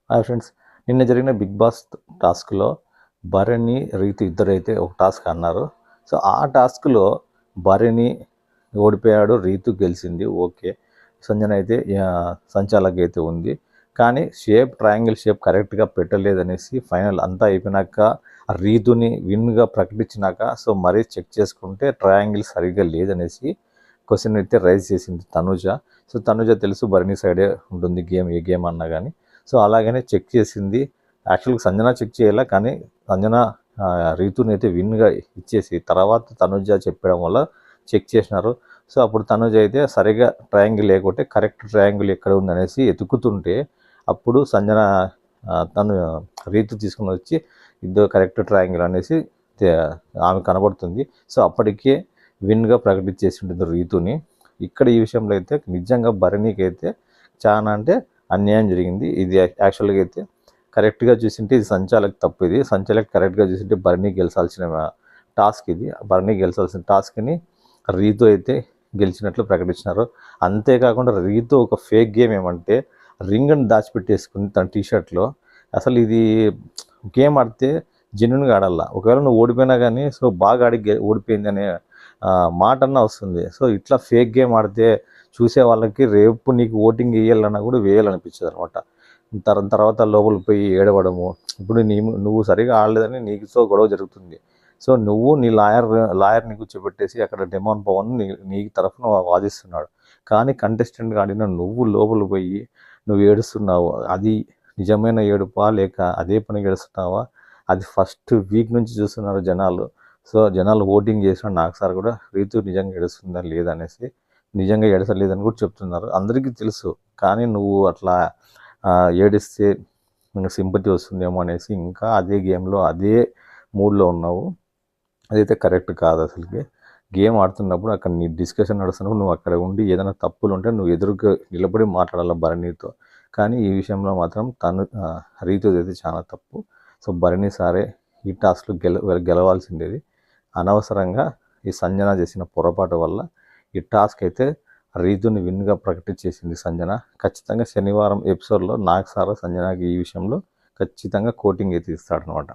Hi friends, నిన్న జరిగిన big boss టాస్క్లో భరణి, రీతు ఇద్దరైతే ఒక టాస్క్ అన్నారు. సో ఆ టాస్క్లో భరణి ఓడిపోయాడు, రీతు గెలిచింది. ఓకే, సంజన అయితే సంచాలక్ అయితే ఉంది. కానీ ట్రయాంగిల్ షేప్ కరెక్ట్గా పెట్టలేదనేసి ఫైనల్ అంతా అయిపోయినాక రీతుని విన్గా ప్రకటించినాక సో మరీ చెక్ చేసుకుంటే ట్రయాంగిల్ సరిగ్గా లేదనేసి క్వశ్చన్ అయితే రైజ్ చేసింది తనుజ. సో తనుజ తెలుసు భరణి సైడే ఉంటుంది గేమ్, ఏ గేమ్ అన్నా కానీ. సో అలాగనే చెక్ చేసింది. యాక్చువల్గా సంజన చెక్ చేయాల, కానీ సంజన రీతుని అయితే విన్గా ఇచ్చేసి తర్వాత తనుజ చెప్పడం వల్ల చెక్ చేసినారు. సో అప్పుడు తనుజ అయితే సరిగా ట్రయాంగిల్ లేకుంటే కరెక్ట్ ట్రయాంగిల్ ఎక్కడ ఉందనేసి ఎతుకుతుంటే అప్పుడు సంజన తను రీతు తీసుకుని వచ్చి ఇద్దరు కరెక్ట్ ట్రయాంగిల్ అనేసి ఆమె కనబడుతుంది. సో అప్పటికే విన్గా ప్రకటించేసి ఉంటుంది రీతుని. ఇక్కడ ఈ విషయంలో అయితే నిజంగా భరణికి అయితే చాలా అంటే అన్యాయం జరిగింది. ఇది యాక్చువల్గా అయితే కరెక్ట్గా చూసింటే ఇది సంచాలక్ తప్పు. ఇది సంచాలక్ కరెక్ట్గా చూసింటే భరణి గెలిచాల్సిన టాస్క్ ఇది. భరణి గెలిచాల్సిన టాస్క్ని రీతు అయితే గెలిచినట్లు ప్రకటించినారు. అంతేకాకుండా రీతు ఒక ఫేక్ గేమ్ ఏమంటే రింగ్ని దాచిపెట్టేసుకుని తన టీషర్ట్లో. అసలు ఇది గేమ్ ఆడితే జెన్యున్గా ఆడాల. ఒకవేళ నువ్వు ఓడిపోయినా కానీ సో బాగా ఆడి ఓడిపోయింది అనే మాట అన్నా వస్తుంది. సో ఇట్లా ఫేక్ గేమ్ ఆడితే చూసే వాళ్ళకి రేపు నీకు ఓటింగ్ వేయాలన్నా కూడా వేయాలనిపించదు అనమాట. తర్వాత లోపలికి పోయి ఏడవడము. ఇప్పుడు నువ్వు సరిగా ఆడలేదని నీకుతో గొడవ జరుగుతుంది. సో నువ్వు నీ లాయర్ని కూర్చోబెట్టేసి అక్కడ డెమాన్ పవన్ నీ తరఫున వాదిస్తున్నాడు. కానీ కంటెస్టెంట్గా ఆడిన నువ్వు లోపలికి పోయి నువ్వు ఏడుస్తున్నావు. అది నిజమైన ఏడుపా లేక అదే పని ఏడుస్తున్నావా? అది ఫస్ట్ వీక్ నుంచి చూస్తున్నారు జనాలు. సో జనాలు ఓటింగ్ చేసిన నాకు సార్ కూడా రీతు నిజంగా ఏడుస్తుందా లేదనేసి, నిజంగా ఏడసలేదని కూడా చెప్తున్నారు. అందరికీ తెలుసు. కానీ నువ్వు అట్లా ఏడిస్తే సింపతి వస్తుందేమో అనేసి ఇంకా అదే గేమ్లో అదే మూడ్లో ఉన్నావు. అదైతే కరెక్ట్ కాదు. అసలుకి గేమ్ ఆడుతున్నప్పుడు అక్కడ నీ డిస్కషన్ నడుస్తున్నప్పుడు నువ్వు అక్కడ ఉండి ఏదైనా తప్పులు ఉంటే నువ్వు ఎదురుగా నిలబడి మాట్లాడాలి భరణితో. కానీ ఈ విషయంలో మాత్రం రీతుది అయితే చాలా తప్పు. సో భరణి సారే ఈ టాస్క్లో గెలవాల్సిండేది. అనవసరంగా ఈ సంజన చేసిన పొరపాటు వల్ల ఈ టాస్క్ అయితే రీతుని విన్గా ప్రకటించేసింది సంజన. ఖచ్చితంగా శనివారం ఎపిసోడ్లో నాకు సారా సంజనకి ఈ విషయంలో ఖచ్చితంగా కోటింగ్ అయితే ఇస్తాడనమాట.